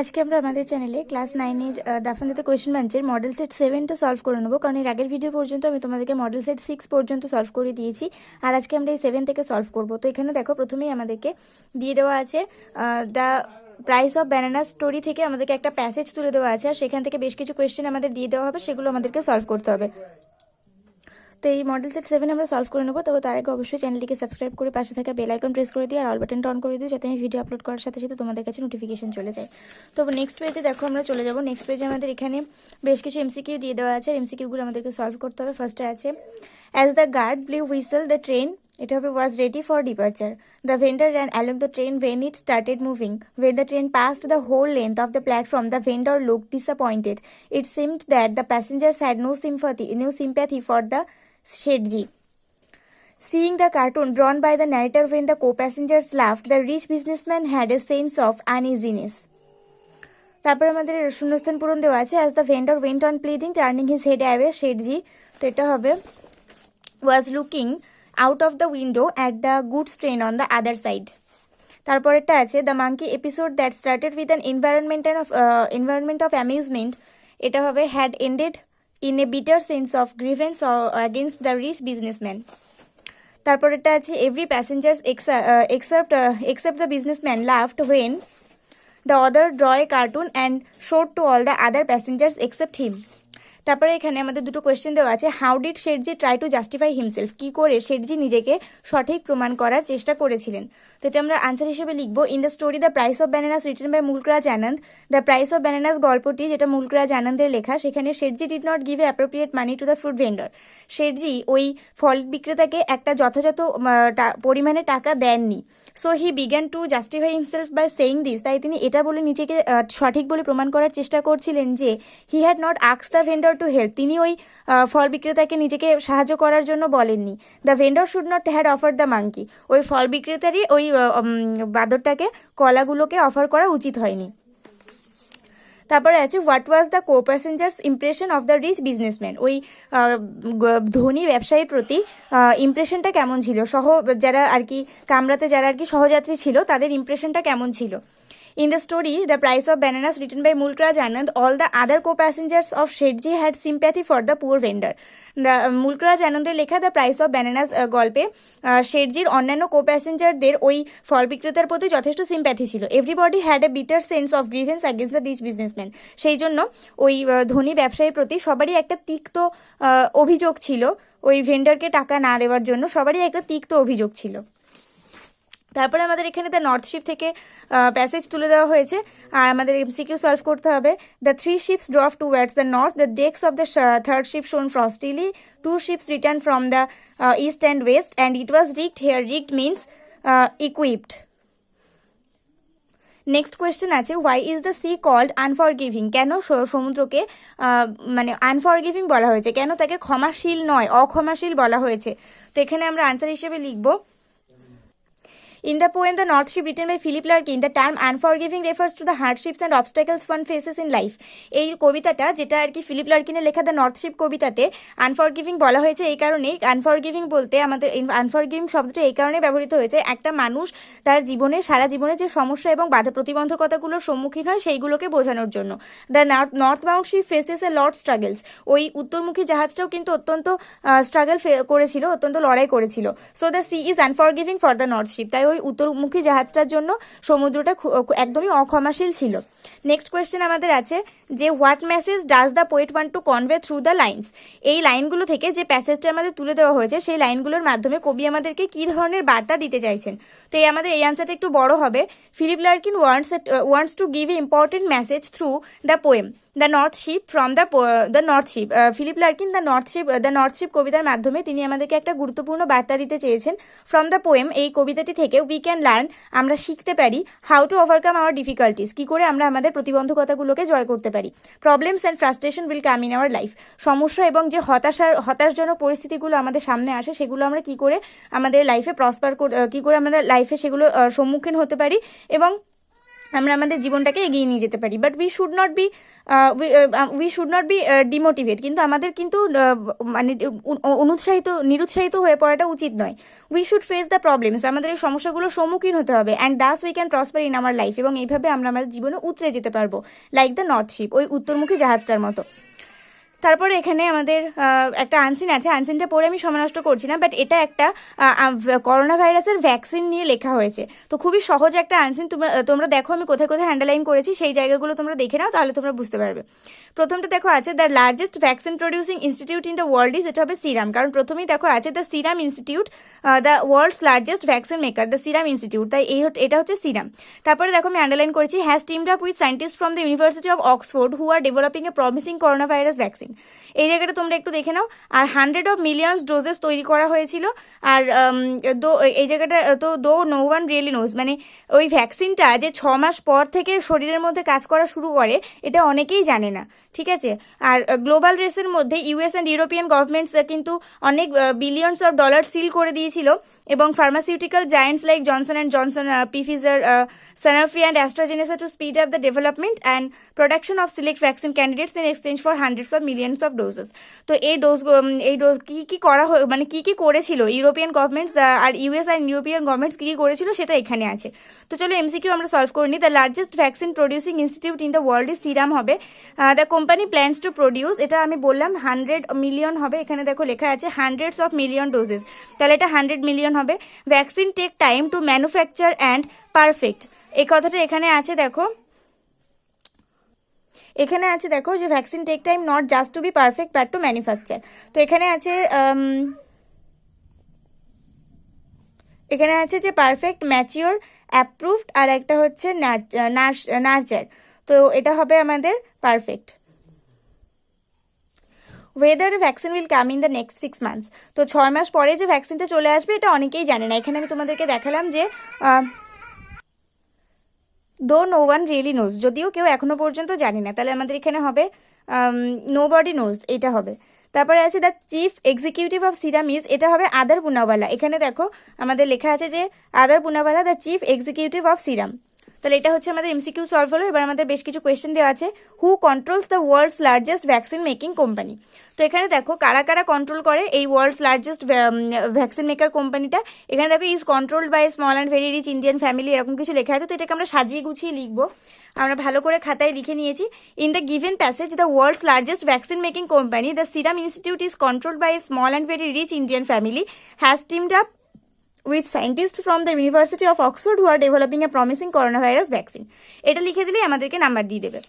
আজকে আমরা আমাদের চ্যানেলে ক্লাস 9-এর ডাফ এন্ড ডাট কোয়েশ্চেন ব্যাংকের মডেল সেট 7টা সলভ করে নেবো, কারণ এর আগের ভিডিও পর্যন্ত আমি তোমাদেরকে মডেল সেট 6 পর্যন্ত সলভ করে দিয়েছি। আর আজকে আমরা এই 7 থেকে সলভ করব। তো এখানে দেখো, প্রথমেই আমাদেরকে দিয়ে দেওয়া আছে the price of banana story থেকে আমাদেরকে একটা প্যাসেজ তুলে দেওয়া আছে, আর সেখান থেকে বেশ কিছু কোয়েশ্চেন আমাদের দিয়ে দেওয়া হবে, সেগুলো আমাদেরকে সলভ করতে হবে। তো এই মডেল সেট 7 আমরা সলভ করে নেবো। তবে তার আগে অবশ্যই চ্যানেলটিকে সাবস্ক্রাইব করে পাশে থাকা বেল আইকন প্রেস করে দিই আর অল বাটনটা অন করে দিই, যাতে আমি ভিডিও আপলোড করার সাথে সাথে তোমাদের কাছে নোটিফিকেশন চলে যায়। তো নেক্সট পেজে দেখো, আমরা চলে যাব। নেক্সট পেজে আমাদের এখানে বেশ কিছু এমসিকিউ দিয়ে দেওয়া আছে, এমসিকিউগুলো আমাদেরকে সলভ করতে হবে। ফার্স্টে আছে, as the guard blew whistle the train, এটা হবে was ready for departure. The vendor ran along the train when it started moving. When the train passed the whole length of the platform, the vendor looked disappointed. It seemed that the passengers had no sympathy for the Shedji. Seeing the cartoon drawn by the narrator when the co-passengers laughed, the rich businessman had a sense of uneasiness. তারপর আমাদের শূন্যস্থান পূরণ দেওয়া আছে, as the vendor went on pleading, turning his head away, Shedji, তো এটা হবে was looking out of the window at the goods train on the other side. তারপরেরটা আছে, the monkey episode that started with an environment of amusement, এটা হবে had ended in a bitter sense of grievance against the rich businessman. তারপরেরটা আছে, every passengers except the businessman laughed when the other draw a cartoon and showed to all the other passengers except him. তারপরে এখানে আমাদের দুটো question দেওয়া আছে, how did শেঠজি try to justify himself, কি করে শেঠজি নিজেকে সঠিক প্রমাণ করার চেষ্টা করেছিলেন। তো এটা আমরা আনসার হিসেবে লিখবো, in the story the price of bananas written by Mulkraj Anand. The price of bananas গল্পটি, যেটা মুলকরাজ আনন্দের লেখা, সেখানে Sethji did not give a appropriate money to the fruit vendor. Sethji ওই ফল বিক্রেতাকে একটা যথাযথ পরিমাণে টাকা দেননি। So he began to justify himself by saying this, তাই তিনি এটা বলে নিজেকে সঠিক বলে প্রমাণ করার চেষ্টা করছিলেন যে he had not asked the vendor to help, তিনি ওই ফল বিক্রেতাকে নিজেকে সাহায্য করার জন্য বলেননি। The vendor should not had offer the monkey, ওই ফল বিক্রেতারই ওই বাদরটাকে কলাগুলোকে অফার করা উচিত হয়নি। তারপরে আছে, what was the co passengers impression of the rich businessman, ওই ধনী ব্যবসায়ীর প্রতি ইমপ্রেশনটা কেমন ছিল, যারা আর কি কামরাতে যারা আর কি সহযাত্রী ছিল, তাদের ইমপ্রেশনটা কেমন ছিল। In the story, The Price of Bananas, written by Mulkraj Anand, all the other co-passengers of Shedji had sympathy for the poor vendor. The Mulkraj Ananদের লেখা দ্য প্রাইস অফ ব্যানানাস গল্পে শেঠজির অন্যান্য কো-প্যাসেঞ্জারদের ওই ফল বিক্রেতার প্রতি যথেষ্ট সিম্প্যাথি ছিল। Everybody had a bitter sense of grievance against the rich businessman, সেই জন্য ওই ধনী ব্যবসায়ীর প্রতি সবারই একটা তিক্ত অভিযোগ ছিল, ওই ভেন্ডারকে টাকা না দেওয়ার জন্য সবারই একটা তিক্ত অভিযোগ ছিল। তারপরে আমাদের এখানে দ্য নর্থ শিপ থেকে প্যাসেজ তুলে দেওয়া হয়েছে, আর আমাদের এমসিকিউ সলভ করতে হবে। The 3 ships drove towards the north, the decks of the third ship shone frostily, 2 ships returned from the east and west, and it was rigged. Here rigged means equipped. Next question আছে, why is the sea called unforgiving, কেন সমুদ্রকে মানে unforgiving বলা হয়েছে, কেন তাকে ক্ষমাশীল নয় অক্ষমাশীল বলা হয়েছে। তো এখানে আমরা আনসার হিসেবে লিখবো, in the poem The North Ship, written by Philip Larkin, the term unforgiving refers to the hardships and obstacles one faces in life. এই কবিতাটা, যেটা আর কি ফিলিপ লার্কিনের লেখা দ্য নর্থ শিপ কবিতাতে আনফরগিভিং বলা হয়েছে এই কারণেই। আনফরগিভিং বলতে আমাদের আনফরগিভিং শব্দটা এই কারণে ব্যবহৃত হয়েছে, একটা মানুষ তার সারা জীবনে যে সমস্যা এবং বাধা প্রতিবন্ধকতাগুলোর সম্মুখীন হয় সেইগুলোকে বোঝানোর জন্য। The north bound ship faces a lot struggles, ওই উত্তরমুখী জাহাজটাও কিন্তু অত্যন্ত স্ট্রাগল করেছিল, অত্যন্ত লড়াই করেছিল। So the sea is unforgiving for the north ship, তাই ওই উত্তরমুখী জাহাজটার জন্য সমুদ্রটা একদমই অক্ষমাশীল ছিল। নেক্সট কোয়েশ্চেন আমাদের আছে যে, what message does the poet want to convey through the lines, এই লাইনগুলো থেকে যে প্যাসেজটা আমাদের তুলে দেওয়া হয়েছে সেই লাইনগুলোর মাধ্যমে কবি আমাদেরকে কি ধরনের বার্তা দিতে চাইছেন। তো আমাদের এই আনসারটা একটু বড় হবে, Philip Larkin wants to give a important message through the poem the north ship from the north ship. Philip Larkin the north ship কবিতার মাধ্যমে তিনি আমাদেরকে একটা গুরুত্বপূর্ণ বার্তা দিতে চেয়েছেন। ফ্রম দ্য পোয়েম, এই কবিতাটি থেকে উই ক্যান লার্ন, আমরা শিখতে পারি, how to overcome our difficulties, কি করে আমরা আমাদের প্রতিবন্ধকতাগুলোকে জয় করতে পারি। Problems and frustration will come in our life, সমস্যা এবং যে হতাশজনক পরিস্থিতিগুলো আমাদের সামনে আসে সেগুলো আমরা কি করে আমাদের লাইফে কি করে আমরা লাইফে সেগুলো সম্মুখীন হতে পারি, এবং আমরা আমাদের জীবনটাকে এগিয়ে নিয়ে যেতে পারি। But we should not be demotivate, কিন্তু আমাদের কিন্তু মানে নিরুৎসাহিত হয়ে পড়াটা উচিত নয়। We should face the problems, আমাদের এই সমস্যাগুলোর সম্মুখীন হতে হবে। And thus we can prosper in our life, এবং এইভাবে আমরা আমাদের জীবনে উতরে যেতে পারবো, লাইক দ্য নর্থ শিপ, ওই উত্তরমুখী জাহাজটার মতো। তারপরে এখানে আমাদের একটা আনসিন আছে, আনসিনটা পড়ে আমি সময় নষ্ট করছি না, বাট এটা একটা করোনা ভাইরাসের ভ্যাকসিন নিয়ে লেখা হয়েছে। তো খুবই সহজ একটা আনসিন, তোমরা দেখো আমি কোথায় কোথায় হ্যান্ডারলাইন করেছি, সেই জায়গাগুলো তোমরা দেখে নাও, তাহলে তোমরা বুঝতে পারবে। প্রথমটা দেখো আছে the largest vaccine producing institute in the world is, এটা হবে সিরাম, কারণ প্রথমেই দেখো আছে the Serum Institute, the world's largest vaccine maker the Serum Institute, তাই এটা হচ্ছে সিরাম। তারপরে দেখো আমি আন্ডারলাইন করেছি has teamed up with scientist from the university of Oxford who are developing a promising corona virus vaccine. এই জায়গাটা তোমরা একটু দেখে নাও। আর 100 মিলিয়ন ডোজেস তৈরি করা হয়েছিল। আর এই জায়গাটা তো নো ওয়ান রিয়েলি নোজ, মানে ওই ভ্যাকসিনটা যে 6 মাস পর থেকে শরীরের মধ্যে কাজ করা শুরু করে, এটা অনেকেই জানে না, ঠিক আছে। আর গ্লোবাল রেসের মধ্যে ইউএস অ্যান্ড ইউরোপিয়ান গভর্নমেন্টস কিন্তু অনেক বিলিয়নস অফ ডলার সিল করে দিয়েছিল, এবং pharmaceutical giants like Johnson and Johnson, Pfizer, Sanofi and AstraZeneca to speed up the development and production of select vaccine candidates in exchange for hundreds of millions of doses. তো এই dose কি করা মানে কি করেছিল ইউরোপিয়ান গভর্নমেন্টস আর US and European governments কি করেছিল সেটা এখানে আছে। তো চলো এমসিকিউ আমরা সলভ করে নিই। The largest vaccine producing institute in the world is Serum হবে। The company plans to produce, এটা আমি বললাম 100 মিলিয়ন হবে, এখানে দেখো লেখা আছে হান্ড্রেডস অফ মিলিয়ন ডোজেস, তাহলে এটা 100 মিলিয়ন হবে। Vaccine take time to manufacture and perfect, এই কথাটা এখানে আছে দেখো, এখানে আছে দেখো যে vaccine take time not just to be perfect but to manufacture. তো এখানে আছে যে পারফেক্ট, ম্যাচিওর, অ্যাপ্রুভড, আর একটা হচ্ছে নার্চার। তো এটা হবে আমাদের perfect. Whether vaccine will come in the next 6 months, তো 6 মাস পরে যে ভ্যাকসিনটা চলে আসবে এটা অনেকেই জানে না। এখানে আমি তোমাদেরকে দেখালাম যে দো নো ওয়ান রিয়েলি নোজ, যদিও কেউ এখনো পর্যন্ত জানি না, তাহলে আমাদের এখানে হবে নো বডি নোজ, এটা হবে। তারপরে আছে the chief executive of serum is, এটা হবে আদার পুনাওয়ালা। এখানে দেখো আমাদের লেখা আছে যে Adar Poonawalla the chief executive of Serum. তাহলে এটা হচ্ছে আমাদের এমসিকিউ সলভ হলো। এবার আমাদের বেশ কিছু কোয়েশ্চেন দেওয়া আছে। Who controls the world's largest vaccine making company. তো এখানে দেখো কারা কারা কন্ট্রোল করে এই ওয়ার্ল্ডস লার্জেস্ট ভ্যাকসিন মেকার কোম্পানিটা। এখানে দেখো is controlled by small and very rich Indian family, এরকম কিছু লেখা আছে। তো এটাকে আমরা সাজিয়ে গুছিয়ে লিখবো, আমরা ভালো করে খাতায় লিখে নিয়েছি। In the given passage the world's largest vaccine making company the Serum Institute is controlled by small and very rich Indian family has teamed up with scientists from the University of Oxford who are developing a promising coronavirus vaccine. এটা লিখে দিলেই আমাদেরকে number দিয়ে দেবে।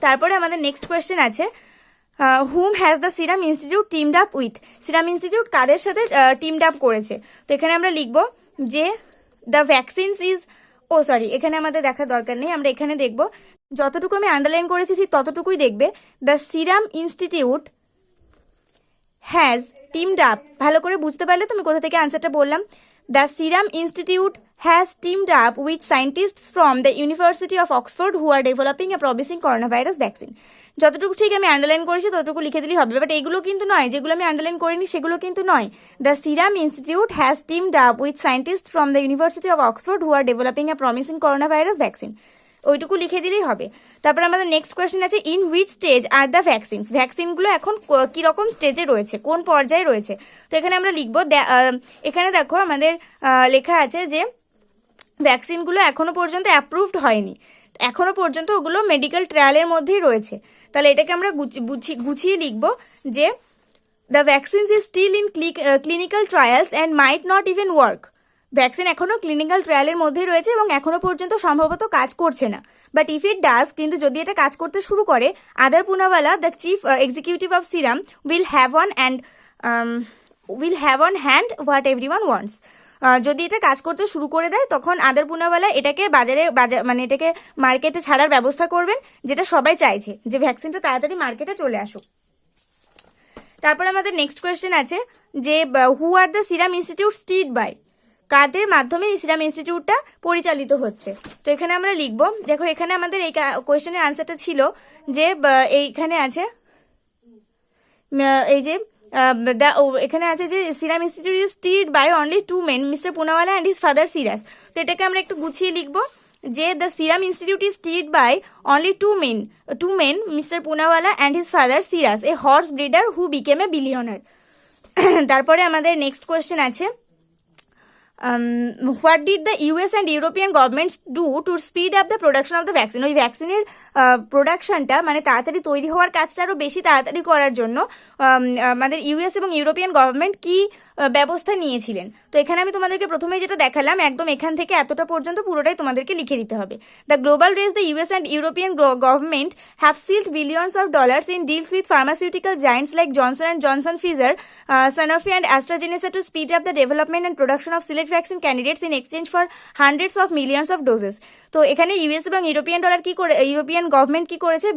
তারপরে আমাদের next question আছে whom has the Serum Institute teamed up with, Serum Institute কাদের সাথে টিমড আপ করেছে। তো এখানে আমরা লিখব যে দ্য ভ্যাকসিনস ইজ, এখানে আমাদের দেখার দরকার নেই, আমরা এখানে দেখব যতটুকু আমি আন্ডারলাইন করেছি ঠিক ততটুকুই দেখবে। The Serum Institute has teamed up, ভালো করে বুঝতে পারলে তুমি কোথা থেকে আনসারটা বললাম। The Serum Institute has teamed up with scientists from the university of Oxford who are developing a promising corona virus vaccine. যতটুকু ঠিক আমি আন্ডারলাইন করেছি ততটুকু লিখে দিলেই হবে, বাট এগুলো কিন্তু নয়, যেগুলো আমি আন্ডারলাইন করিনি সেগুলো কিন্তু নয়। The Serum Institute has teamed up with scientist from the university of Oxford who are developing a promising corona virus vaccine, ওইটুকু লিখে দিলেই হবে। তারপর আমাদের নেক্সট কোয়েশ্চেন আছে in which stage are the vaccines, ভ্যাকসিনগুলো এখন কিরকম স্টেজে রয়েছে, কোন পর্যায়ে রয়েছে। তো এখানে আমরা লিখবো, এখানে দেখো আমাদের লেখা আছে যে ভ্যাকসিনগুলো এখনো পর্যন্ত অ্যাপ্রুভড হয়নি, এখনো পর্যন্ত ওগুলো মেডিকেল ট্রায়ালের মধ্যেই রয়েছে। তাহলে এটাকে আমরা গুছিয়ে লিখবো যে the vaccines is still in clinical trials and might not even work, vaccine এখনো ক্লিনিক্যাল ট্রায়ালের মধ্যেই রয়েছে এবং এখনো পর্যন্ত সম্ভবত কাজ করছে না। বাট ইফ ইট ডাজ, কিন্তু যদি এটা কাজ করতে শুরু করে, Adar Poonawalla the chief executive of Serum will have on hand what everyone wants. যদি এটা কাজ করতে শুরু করে দেয় তখন আদার পুনাওয়ালা এটাকে মানে এটাকে মার্কেটে ছাড়ার ব্যবস্থা করবেন, যেটা সবাই চাইছে যে ভ্যাকসিনটা তাড়াতাড়ি মার্কেটে চলে আসুক। তারপর আমাদের নেক্সট কোয়েশ্চেন আছে যে who are the Serum Institute steered by, কাদের মাধ্যমে এই সিরাম ইনস্টিটিউটটা পরিচালিত হচ্ছে। তো এখানে আমরা লিখবো, দেখো এখানে আমাদের এই কোয়েশ্চেনের আনসারটা ছিল যে এইখানে আছে এই যে এখানে আছে যে Serum Institute is steered by only 2 men, mister Poonawalla and his father Cyrus. তো এটাকে আমরা একটু গুছিয়ে লিখবো যে the Serum Institute is steered by only two men mister Poonawalla and his father Cyrus a horse breeder who became a billionaire. তারপরে আমাদের next question আছে, what did the US and European governments do to speed up the production of the vaccine. ওই ভ্যাকসিনের প্রোডাকশনটা মানে তাড়াতাড়ি তৈরি হওয়ার কাজটা আরও বেশি তাড়াতাড়ি করার জন্য আমাদের ইউএস এবং ইউরোপিয়ান গভর্নমেন্ট কি ব্যবস্থা নিয়েছিলেন। তো এখানে আমি তোমাদেরকে প্রথমেই যেটা দেখালাম একদম এখান থেকে এতটা পর্যন্ত পুরোটাই তোমাদেরকে লিখে দিতে হবে। The global race the US and European government have sealed billions of dollars in deals with pharmaceutical giants like Johnson and Johnson Pfizer, Sanofi and AstraZeneca to speed up the development and production of select vaccine candidates in exchange for hundreds of millions of doses. তো এখানে US এবং European government কি করেছে,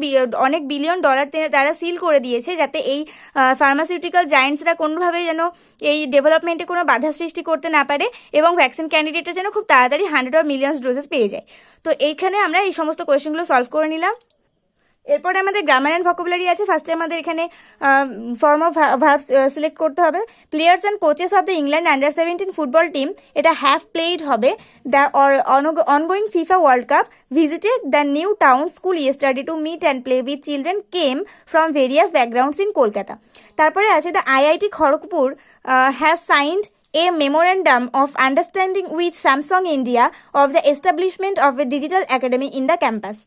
অনেক billion dollar তারা seal করে দিয়েছে যাতে এই ফার্মাসিউটিক্যাল জায়েন্টসরা কোনোভাবে যেন এই ডেভেলপমেন্টে কোনো বাধা সৃষ্টি করতে না পারে এবং ভ্যাকসিন ক্যান্ডিডেটরা যেন খুব তাড়াতাড়ি 100 মিলিয়ন্স ডোজেস পেয়ে যায়। তো এইখানে আমরা এই সমস্ত কোয়েশ্চেনগুলো সলভ করে নিলাম। এরপরে আমাদের গ্রামার অ্যান্ড ভোকাবুলারি আছে। ফার্স্টে আমাদের এখানে ফর্ম অফ ভার্বস সিলেক্ট করতে হবে। Players and coaches of the England under 17 football team, এটা হ্যাভ প্লেড হবে। The ongoing FIFA World Cup visited the New Town school yesterday to meet and play with children came from various backgrounds in Kolkata. তারপরে আছে the IIT Kharagpur has signed a memorandum of understanding with Samsung India of the establishment of a digital academy in the campus.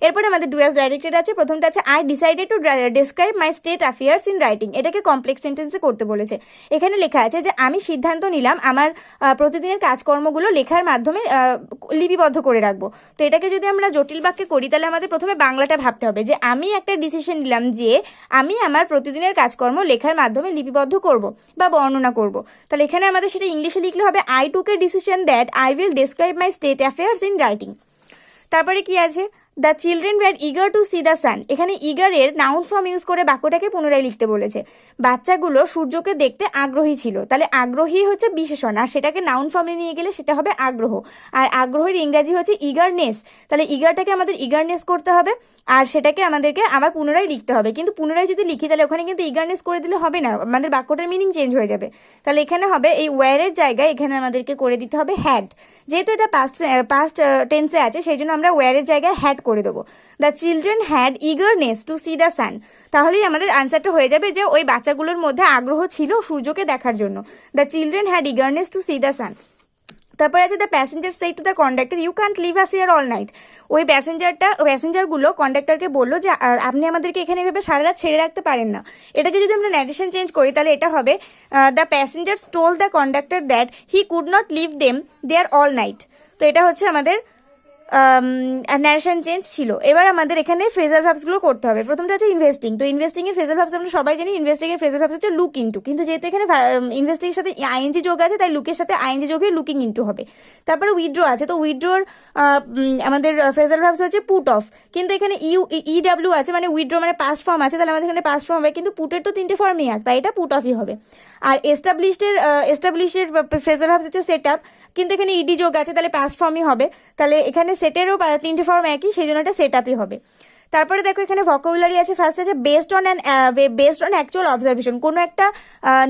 এরপরে আমাদের do as directed আছে। প্রথমটা আছে I decided to describe my state affairs in writing, এটাকে complex সেন্টেন্সে করতে বলেছে। এখানে লেখা আছে যে আমি সিদ্ধান্ত নিলাম আমার প্রতিদিনের কাজকর্মগুলো লেখার মাধ্যমে লিপিবদ্ধ করে রাখবো। তো এটাকে যদি আমরা জটিল বাক্যে করি তাহলে আমাদের প্রথমে বাংলাটা ভাবতে হবে যে আমি একটা ডিসিশন নিলাম যে আমি আমার প্রতিদিনের কাজকর্ম লেখার মাধ্যমে লিপিবদ্ধ করব বা বর্ণনা করব। তাহলে এখানে আমাদের সেটা ইংলিশে লিখলে হবে I took a decision that I will describe my state affairs in writing. তারপরে কি আছে, the children were eager to see the সান, এখানে ইগারের নাউন ফর্ম ইউজ করে বাক্যটাকে পুনরায় লিখতে বলেছে। বাচ্চাগুলো সূর্যকে দেখতে আগ্রহী ছিল, তাহলে আগ্রহী হচ্ছে বিশেষণ, আর সেটাকে নাউন ফর্মে নিয়ে গেলে সেটা হবে আগ্রহ, আর আগ্রহের ইংরাজি হচ্ছে ইগারনেস। তাহলে ইগারটাকে আমাদের ইগারনেস করতে হবে আর সেটাকে আমাদেরকে আবার পুনরায় লিখতে হবে। কিন্তু পুনরায় যদি লিখি তাহলে ওখানে কিন্তু ইগারনেস করে দিলে হবে না, আমাদের বাক্যটার মিনিং চেঞ্জ হয়ে যাবে। তাহলে এখানে হবে এই ওয়ারের জায়গায় এখানে আমাদেরকে করে দিতে হবে হ্যাড। যেহেতু এটা পাস্ট টেন্সে আছে সেই জন্য আমরা ওয়ারের জায়গায় হ্যাড করে দেবো। The children had eagerness to see the sun, তাহলেই আমাদের আনসারটা হয়ে যাবে যে ওই বাচ্চাগুলোর মধ্যে আগ্রহ ছিল সূর্যকে দেখার জন্য। The children had eagerness to see the sun. তারপরে আছে the passenger said to the conductor you can't leave us here all night, ওই প্যাসেঞ্জারগুলো কন্ডাক্টরকে বললো যে আপনি আমাদেরকে এখানে এভাবে সারা রাত ছেড়ে রাখতে পারেন না। এটাকে যদি আমরা ন্যারেশন চেঞ্জ করি তাহলে এটা হবে the passengers told the conductor that he could not leave them there all night. তো এটা হচ্ছে আমাদের ন্যারেশন চেঞ্জ ছিল। এবার আমাদের এখানে ফ্রেজাল ভার্বসগুলো করতে হবে। প্রথমটা হচ্ছে ইনভেস্টিং। তো ইনভেস্টিং এর ফ্রেজাল ভার্বস আমরা সবাই জানি, ইনভেস্টিং এর ফ্রেজাল ভার্বস হচ্ছে লুক ইনটু, কিন্তু যেহেতু এখানে ইনভেস্টিং এর সাথে আইএনজি যোগ আছে তাই লুকের সাথে আইএনজি যোগ হয়ে লুকিং ইনটু হবে। তারপরে উইথড্র আছে, তো উইথড্রোর আমাদের ফ্রেজাল ভার্বস হচ্ছে পুট অফ, কিন্তু এখানে ইডব্লিউ আছে মানে উইথড্র মানে পাস্ট ফর্ম আছে, তাহলে আমাদের এখানে পাস্ট ফর্ম হবে, কিন্তু পুটের তো 3টে ফর্মই এক, তাই এটা পুট অফই হবে। আর এস্টাবলিশের ফ্রেজাল ভার্বস হচ্ছে সেট আপ, কিন্তু এখানে ইডি যোগ আছে তাহলে পাস্ট ফর্মই হবে, তাহলে এখানে সেটেরও 3টে ফর্ম একই, সেই জন্য এটা সেট আপই হবে। তারপরে দেখো এখানে ভোকাবুলারি আছে। ফার্স্ট আছে বেসড অন অ্যাকচুয়াল অবজারভেশন, কোনো একটা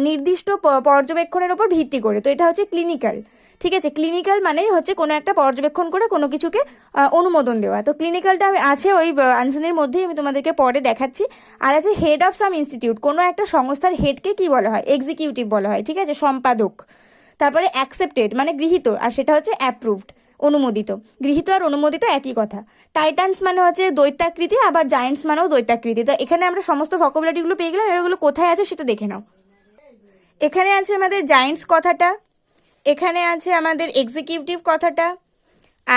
নির্দিষ্ট পর্যবেক্ষণের উপর ভিত্তি করে, তো এটা হচ্ছে ক্লিনিক্যাল। ঠিক আছে, ক্লিনিক্যাল মানেই হচ্ছে কোনো একটা পর্যবেক্ষণ করে কোনো কিছুকে অনুমোদন দেওয়া। তো ক্লিনিক্যালটা আছে ওই আনসারের মধ্যেই, আমি তোমাদেরকে পরে দেখাচ্ছি। আর আছে হেড অফ সাম ইনস্টিটিউট, কোনো একটা সংস্থার হেডকে কি বলা হয়, এক্সিকিউটিভ বলা হয়, ঠিক আছে, সম্পাদক। তারপরে অ্যাকসেপ্টেড মানে গৃহীত, আর সেটা হচ্ছে অ্যাপ্রুভড, অনুমোদিত। গৃহীত আর অনুমোদিত একই কথা। টাইটান্স মানে হচ্ছে দৈত্যাকৃতি, আবার জায়েন্টস মানেও দৈত্যাকৃতি। তো এখানে আমরা সমস্ত ভোকাবুলারিগুলো পেয়ে গেলাম, এগুলো কোথায় আছে সেটা দেখে নাও। এখানে আছে আমাদের জায়েন্টস কথাটা, এখানে আছে আমাদের এক্সিকিউটিভ কথাটা,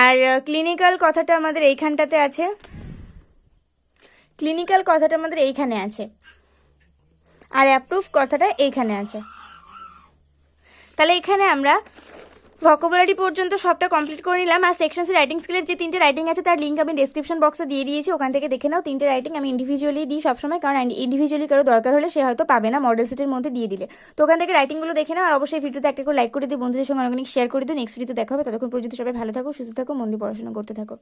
আর ক্লিনিক্যাল কথাটা আমাদের এইখানটাতে আছে, ক্লিনিক্যাল কথাটা আমাদের এইখানে আছে, আর অ্যাপ্রুভ কথাটা এইখানে আছে। তাহলে এখানে আমরা ভোকাবুলারি পর্যন্ত সবটা কমপ্লিট করে নিলাম। আর সেকশনসে রাইটিং স্কিলের যে 3টে রাইটিং আছে তার লিঙ্ক আমি ডেসক্রিপশন বক্সে দিয়ে দিয়েছি, ওখান থেকে দেখে নাও। 3টে রাইটিং আমি ইন্ডিভিজুয়ালি দিই সবসময়, কারণ ইন্ডিভিজুয়ালি কারো দরকার হলে সে হয়তো পাবে না মডেল সেটের মধ্যে দিয়ে দিলে। তো ওখান থেকে রাইটিংগুলো দেখে নাও, আর অবশ্যই ভিডিওতে একটা করে লাইক করে দিও, বন্ধুদের সঙ্গে অনেক শেয়ার করে দিও। নেক্সট ভিডিওতে দেখা হবে, ততক্ষণ পর্যন্ত সবাই ভালো থাকো, সুস্থ থাকো, মন দিয়ে পড়াশোনা করতে থাকো।